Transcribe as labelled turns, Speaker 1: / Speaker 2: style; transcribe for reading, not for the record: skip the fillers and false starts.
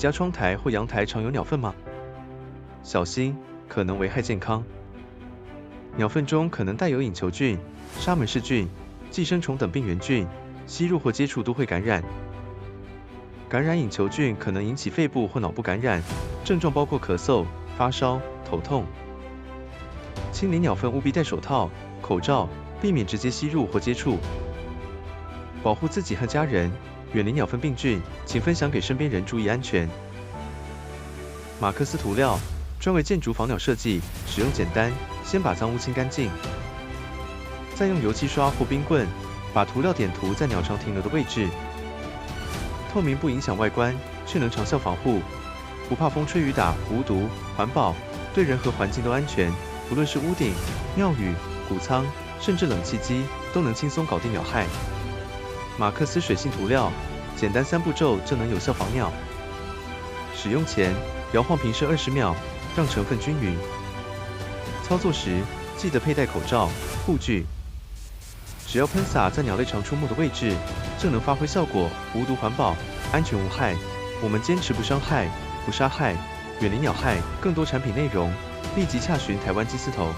Speaker 1: 家窗台或阳台常有鸟粪吗？小心，可能危害健康。鸟粪中可能带有隐球菌、沙门氏菌、寄生虫等病原菌，吸入或接触都会感染。感染隐球菌可能引起肺部或脑部感染，症状包括咳嗽、发烧、头痛。清理鸟粪务必戴手套、口罩，避免直接吸入或接触。保护自己和家人，远离鸟粪病菌，请分享给身边人，注意安全。马克思涂料专为建筑防鸟设计，使用简单，先把脏污清干净，再用油漆刷或冰棍把涂料点涂在鸟常停留的位置。透明不影响外观，却能长效防护，不怕风吹雨打，无毒，环保，对人和环境都安全。不论是屋顶、庙宇、谷仓，甚至冷气机，都能轻松搞定鸟害。马克思水性涂料，简单3步骤就能有效防鸟。使用前摇晃瓶身20秒，让成分均匀。操作时记得佩戴口罩、护具。只要喷洒在鸟类常出没的位置，就能发挥效果，无毒环保，安全无害。我们坚持不伤害、不杀害，远离鸟害。更多产品内容，立即洽询台湾基司投。